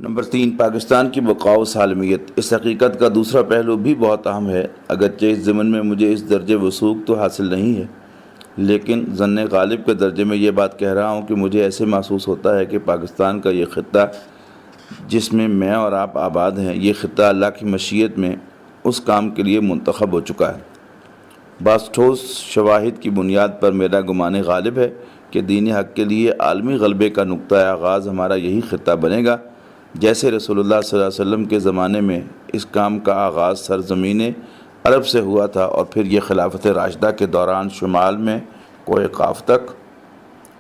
Number 3، Pakistan کی بقا و سالمیت۔ اس حقیقت کا دوسرا پہلو بھی بہت اہم ہے۔ اگرچہ اس ضمن میں مجھے اس درجے وثوق تو حاصل نہیں ہے، لیکن ظن غالب کے درجے میں یہ بات کہہ رہا ہوں کہ مجھے ایسے محسوس ہوتا ہے کہ پاکستان کا یہ خطہ جس میں میں اور آپ آباد ہیں، یہ خطہ اللہ کی مشیت میں اس کام کے لیے منتخب ہو چکا ہے۔ بعض ٹھوس شواہد کی بنیاد پر میرا گمان غالب ہے کہ دین حق کے لیے عالمی غلبے کا نقطہ آغاز ہمارا یہی خطہ بنے گا، جیسے رسول اللہ صلی اللہ علیہ وسلم کے زمانے میں اس کام کا آغاز سرزمین عرب سے ہوا تھا، اور پھر یہ خلافت راشدہ کے دوران شمال میں کوہ قاف تک،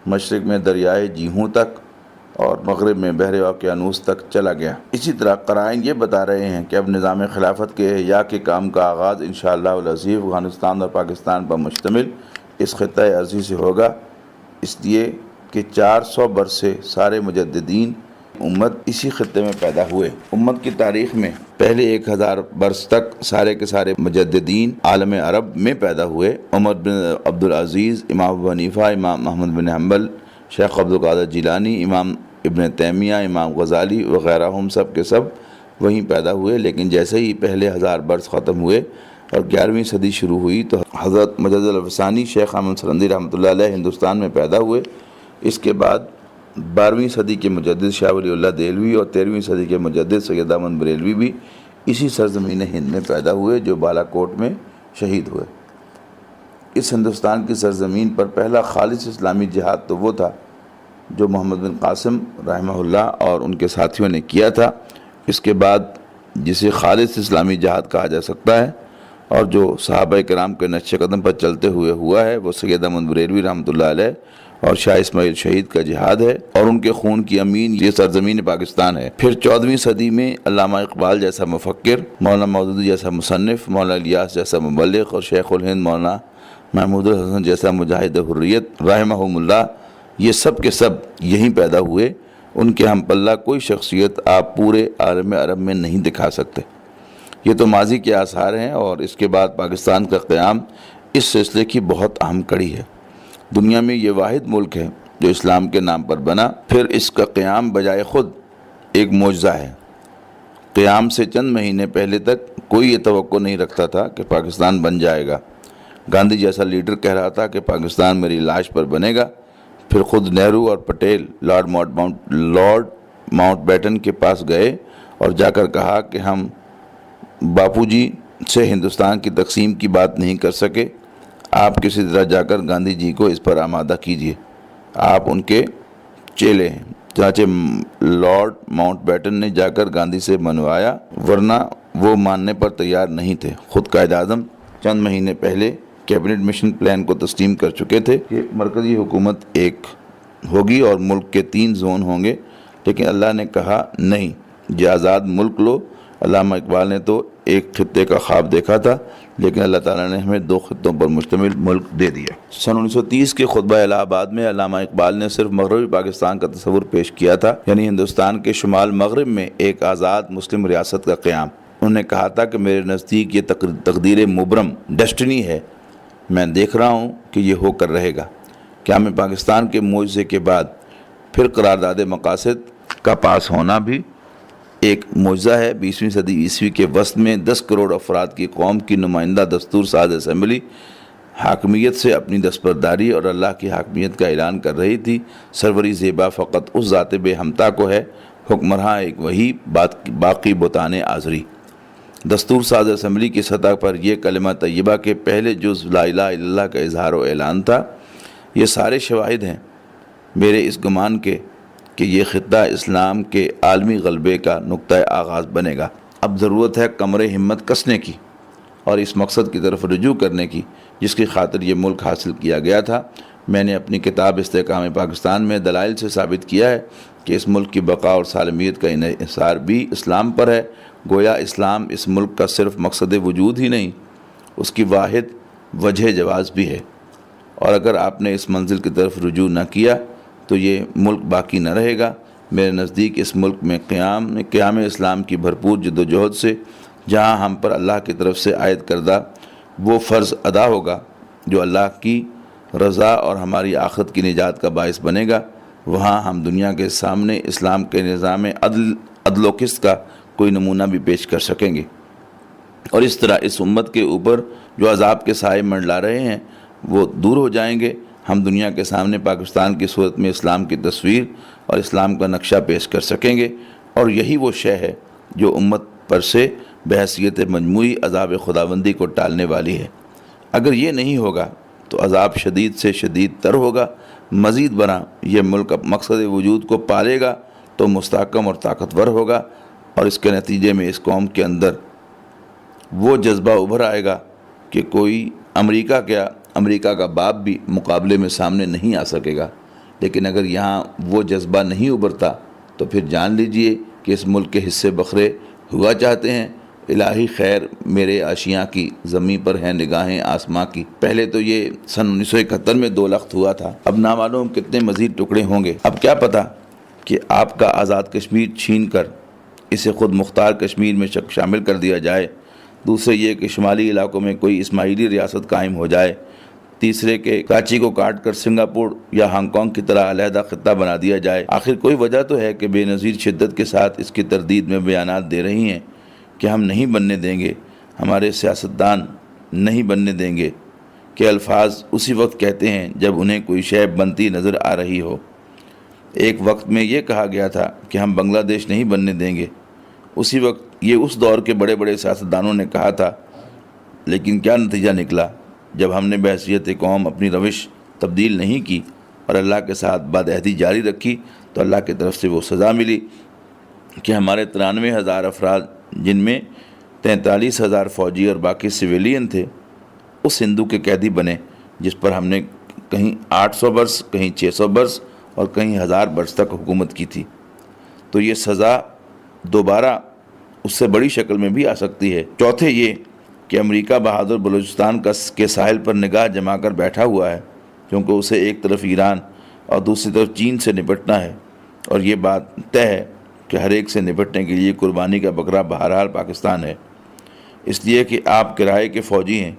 مشرق میں دریائے جیہوں تک، اور مغرب میں بحر اوقیانوس تک چلا گیا۔ اسی طرح قرائن یہ بتا رہے ہیں کہ اب نظام خلافت کے احیاء کے کام کا آغاز انشاءاللہ العزیز افغانستان اور پاکستان پر مشتمل اس خطہ عرضی سے ہوگا، اس لیے کہ 400 برس سے سارے مجددین امت اسی خطے میں پیدا ہوئے۔ امت کی تاریخ میں پہلے 1000 برس تک سارے کے سارے مجددین عالم عرب میں پیدا ہوئے۔ عمر بن عبدالعزیز، امام ابو حنیفہ، امام محمد بن حنبل، شیخ عبدالقادر جیلانی، امام ابن تیمیہ، امام غزالی وغیرہ، ہم سب کے سب وہیں پیدا ہوئے۔ لیکن جیسے ہی پہلے 1000 برس ختم ہوئے اور 11ویں صدی شروع ہوئی تو حضرت مجدد الفسانی شیخ احمد سرندی رحمۃ اللہ علیہ ہندوستان میں پیدا ہوئے۔ اس کے بعد 12ویں صدی کے مجدد شاہ ولی اللہ دہلوی اور 13ویں صدی کے مجدد سید احمد بریلوی بھی اسی سرزمین ہند میں پیدا ہوئے، جو بالا کوٹ میں شہید ہوئے۔ اس ہندوستان کی سرزمین پر پہلا خالص اسلامی جہاد تو وہ تھا جو محمد بن قاسم رحمہ اللہ اور ان کے ساتھیوں نے کیا تھا۔ اس کے بعد جسے خالص اسلامی جہاد کہا جا سکتا ہے اور جو صحابہ کرام کے نقش قدم پر چلتے ہوئے ہوا ہے، وہ سید احمد بریلوی رحمۃ اللہ علیہ اور شاہ اسماعیل شہید کا جہاد ہے، اور ان کے خون کی امین یہ سرزمین پاکستان ہے۔ پھر 14ویں صدی میں علامہ اقبال جیسا مفکر، مولانا مودودی جیسا مصنف، مولانا الیاس جیسا مبلغ اور شیخ الہند مولانا محمود الحسن جیسا مجاہد حریت رحمہم اللہ، یہ سب کے سب یہیں پیدا ہوئے۔ ان کے ہم پلہ کوئی شخصیت آپ پورے عالم عرب میں نہیں دکھا سکتے۔ یہ تو ماضی کے آثار ہیں، اور اس کے بعد پاکستان کا قیام اس سلسلے کی بہت اہم کڑی ہے۔ دنیا میں یہ واحد ملک ہے جو اسلام کے نام پر بنا، پھر اس کا قیام بجائے خود ایک معجزہ ہے۔ قیام سے چند مہینے پہلے تک کوئی یہ توقع نہیں رکھتا تھا کہ پاکستان بن جائے گا۔ گاندھی جیسا لیڈر کہہ رہا تھا کہ پاکستان میری لاش پر بنے گا، پھر خود نہرو اور پٹیل لارڈ ماؤنٹ بیٹن کے پاس گئے اور جا کر کہا کہ ہم باپو جی سے ہندوستان کی تقسیم کی بات نہیں کر سکے، آپ کسی طرح جا کر گاندھی جی کو اس پر آمادہ کیجیے، آپ ان کے چیلے ہیں۔ چنانچہ لارڈ ماؤنٹ بیٹن نے جا کر گاندھی سے منوایا، ورنہ وہ ماننے پر تیار نہیں تھے۔ خود قائد اعظم چند مہینے پہلے کیبنٹ مشن پلان کو تسلیم کر چکے تھے کہ مرکزی حکومت ایک ہوگی اور ملک کے 3 زون ہوں گے، لیکن اللہ نے کہا نہیں، یہ آزاد ملک لو۔ علامہ اقبال نے تو ایک خطے کا خواب دیکھا تھا، لیکن اللہ تعالیٰ نے ہمیں 2 خطوں پر مشتمل ملک دے دیا۔ سن 1930 کے خطبہ الہ آباد میں علامہ اقبال نے صرف مغربی پاکستان کا تصور پیش کیا تھا، یعنی ہندوستان کے شمال مغرب میں ایک آزاد مسلم ریاست کا قیام۔ انہوں نے کہا تھا کہ میرے نزدیک یہ تقدیر مبرم ڈیسٹنی ہے، میں دیکھ رہا ہوں کہ یہ ہو کر رہے گا۔ قیام پاکستان کے معجزے کے بعد پھر قرارداد مقاصد کا پاس ہونا بھی ایک معجزہ ہے۔ 20ویں صدی عیسوی کے وسط میں 10 کروڑ افراد کی قوم کی نمائندہ دستور ساز اسمبلی حاکمیت سے اپنی دستبرداری اور اللہ کی حاکمیت کا اعلان کر رہی تھی۔ سروری زیبا فقط اس ذات بے ہمتا کو ہے، حکمراں ایک وہی باقی بتان آزری۔ دستور ساز اسمبلی کی سطح پر یہ کلمہ طیبہ کے پہلے جز لا الہ الا اللہ کا اظہار و اعلان تھا۔ یہ سارے شواہد ہیں میرے اس گمان کے کہ یہ خطہ اسلام کے عالمی غلبے کا نقطہ آغاز بنے گا۔ اب ضرورت ہے کمر ہمت کسنے کی اور اس مقصد کی طرف رجوع کرنے کی جس کی خاطر یہ ملک حاصل کیا گیا تھا۔ میں نے اپنی کتاب استحکام پاکستان میں دلائل سے ثابت کیا ہے کہ اس ملک کی بقا اور سالمیت کا انحصار بھی اسلام پر ہے۔ گویا اسلام اس ملک کا صرف مقصد وجود ہی نہیں، اس کی واحد وجہ جواز بھی ہے، اور اگر آپ نے اس منزل کی طرف رجوع نہ کیا تو یہ ملک باقی نہ رہے گا۔ میرے نزدیک اس ملک میں قیام اسلام کی بھرپور جد و جہد سے جہاں ہم پر اللہ کی طرف سے عائد کردہ وہ فرض ادا ہوگا جو اللہ کی رضا اور ہماری آخرت کی نجات کا باعث بنے گا، وہاں ہم دنیا کے سامنے اسلام کے نظام عدل و قسط کا کوئی نمونہ بھی پیش کر سکیں گے، اور اس طرح اس امت کے اوپر جو عذاب کے سائے منڈلا رہے ہیں وہ دور ہو جائیں گے۔ ہم دنیا کے سامنے پاکستان کی صورت میں اسلام کی تصویر اور اسلام کا نقشہ پیش کر سکیں گے، اور یہی وہ شے ہے جو امت پر سے بحیثیت مجموعی عذاب خداوندی کو ٹالنے والی ہے۔ اگر یہ نہیں ہوگا تو عذاب شدید سے شدید تر ہوگا، مزید برآں یہ ملک مقصد وجود کو پالے گا تو مستحکم اور طاقتور ہوگا، اور اس کے نتیجے میں اس قوم کے اندر وہ جذبہ ابھر آئے گا کہ کوئی امریکہ کیا، امریکہ کا باپ بھی مقابلے میں سامنے نہیں آ سکے گا۔ لیکن اگر یہاں وہ جذبہ نہیں ابھرتا تو پھر جان لیجئے کہ اس ملک کے حصے بکھرے ہوا چاہتے ہیں۔ الہی خیر میرے آشیاں کی، زمین پر ہیں نگاہیں آسماں کی۔ پہلے تو یہ سن 1971 میں 2 لخت ہوا تھا، اب نامعلوم کتنے مزید ٹکڑے ہوں گے۔ اب کیا پتہ کہ آپ کا آزاد کشمیر چھین کر اسے خود مختار کشمیر میں شامل کر دیا جائے، دوسرے یہ کہ شمالی علاقوں میں کوئی اسماعیلی ریاست قائم ہو جائے، تیسرے کہ کراچی کو کاٹ کر سنگاپور یا ہانگ کانگ کی طرح علیحدہ خطہ بنا دیا جائے۔ آخر کوئی وجہ تو ہے کہ بے نظیر شدت کے ساتھ اس کی تردید میں بیانات دے رہی ہیں کہ ہم نہیں بننے دیں گے، ہمارے سیاستدان نہیں بننے دیں گے، کہ الفاظ اسی وقت کہتے ہیں جب انہیں کوئی شے بنتی نظر آ رہی ہو۔ ایک وقت میں یہ کہا گیا تھا کہ ہم بنگلہ دیش نہیں بننے دیں گے، اسی وقت یہ اس دور کے بڑے بڑے سیاستدانوں نے کہا تھا، لیکن کیا نتیجہ نکلا؟ جب ہم نے بحیثیت قوم اپنی روش تبدیل نہیں کی اور اللہ کے ساتھ بدعہدی جاری رکھی تو اللہ کی طرف سے وہ سزا ملی کہ ہمارے 93,000 افراد، جن میں 43,000 فوجی اور باقی سویلین تھے، اس ہندو کے قیدی بنے جس پر ہم نے کہیں 800 برس، کہیں 600 برس اور کہیں 1000 برس تک حکومت کی تھی۔ تو یہ سزا دوبارہ اس سے بڑی شکل میں بھی آ سکتی ہے۔ چوتھے یہ کہ امریکہ بہادر بلوچستان کے ساحل پر نگاہ جما کر بیٹھا ہوا ہے، کیونکہ اسے ایک طرف ایران اور دوسری طرف چین سے نپٹنا ہے، اور یہ بات طے ہے کہ ہر ایک سے نپٹنے کے لیے قربانی کا بکرا بہرحال پاکستان ہے۔ اس لیے کہ آپ کرائے کے فوجی ہیں،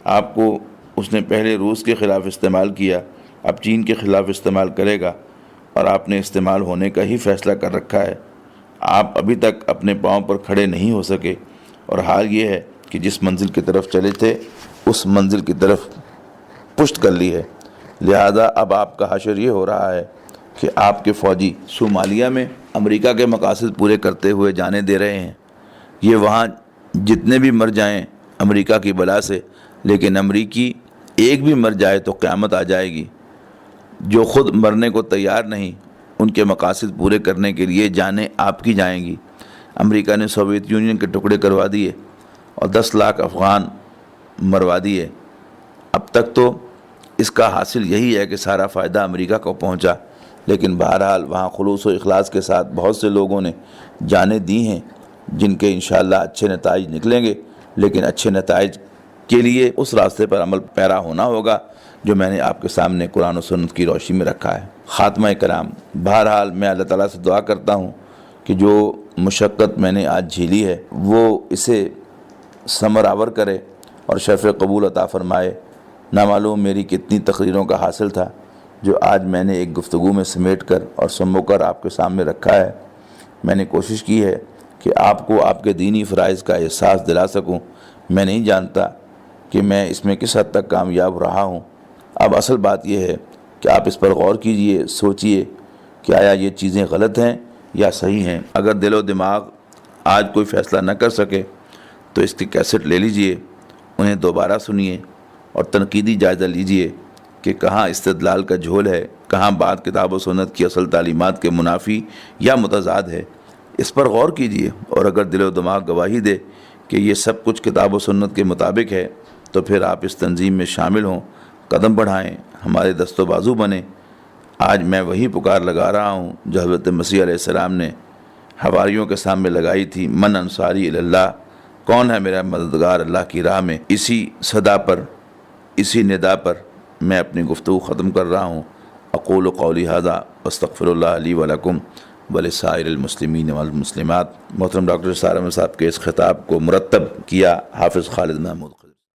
آپ کو اس نے پہلے روس کے خلاف استعمال کیا، اب چین کے خلاف استعمال کرے گا، اور آپ نے استعمال ہونے کا ہی فیصلہ کر رکھا ہے۔ آپ ابھی تک اپنے پاؤں پر کھڑے نہیں ہو سکے، اور حال یہ ہے کہ جس منزل کی طرف چلے تھے اس منزل کی طرف پشت کر لی ہے۔ لہذا اب آپ کا حشر یہ ہو رہا ہے کہ آپ کے فوجی صومالیہ میں امریکہ کے مقاصد پورے کرتے ہوئے جانے دے رہے ہیں۔ یہ وہاں جتنے بھی مر جائیں امریکہ کی بلا سے، لیکن امریکی ایک بھی مر جائے تو قیامت آ جائے گی۔ جو خود مرنے کو تیار نہیں، ان کے مقاصد پورے کرنے کے لیے جانیں آپ کی جائیں گی۔ امریکہ نے سوویت یونین کے ٹکڑے کروا دیے اور 10 لاکھ افغان مروا دیے۔ اب تک تو اس کا حاصل یہی ہے کہ سارا فائدہ امریکہ کو پہنچا، لیکن بہرحال وہاں خلوص و اخلاص کے ساتھ بہت سے لوگوں نے جانیں دی ہیں، جن کے انشاءاللہ اچھے نتائج نکلیں گے، لیکن اچھے نتائج کے لیے اس راستے پر عمل پیرا ہونا ہوگا جو میں نے آپ کے سامنے قرآن و سنت کی روشنی میں رکھا ہے۔ خاتمہ کرام، بہرحال میں اللہ تعالیٰ سے دعا کرتا ہوں کہ جو مشقت میں نے آج جھیلی ہے وہ اسے ثمر آور کرے اور شرف قبول عطا فرمائے۔ نامعلوم میری کتنی تقریروں کا حاصل تھا جو آج میں نے ایک گفتگو میں سمیٹ کر اور سمو کر آپ کے سامنے رکھا ہے۔ میں نے کوشش کی ہے کہ آپ کو آپ کے دینی فرائض کا احساس دلا سکوں۔ میں نہیں جانتا کہ میں اس میں کس حد تک کامیاب رہا ہوں۔ اب اصل بات یہ ہے کہ آپ اس پر غور کیجئے، سوچئے کہ آیا یہ چیزیں غلط ہیں یا صحیح ہیں۔ اگر دل و دماغ آج کوئی فیصلہ نہ کر سکے تو اس کی کیسٹ لے لیجئے، انہیں دوبارہ سنیے اور تنقیدی جائزہ لیجئے کہ کہاں استدلال کا جھول ہے، کہاں بات کتاب و سنت کی اصل تعلیمات کے منافی یا متضاد ہے۔ اس پر غور کیجئے، اور اگر دل و دماغ گواہی دے کہ یہ سب کچھ کتاب و سنت کے مطابق ہے تو پھر آپ اس تنظیم میں شامل ہوں، قدم بڑھائیں، ہمارے دست و بازو بنیں۔ آج میں وہی پکار لگا رہا ہوں جو حضرت مسیح علیہ السلام نے حواریوں کے سامنے لگائی تھی، من انصاری اللہ، کون ہے میرا مددگار اللہ کی راہ میں۔ اسی صدا پر، اسی ندا پر میں اپنی گفتگو ختم کر رہا ہوں۔ اقول قولی ھذا واستغفر اللہ لی ولکم ولسائر المسلمین والمسلمات۔ محترم ڈاکٹر سارا احمد صاحب کے اس خطاب کو مرتب کیا حافظ خالد محمود۔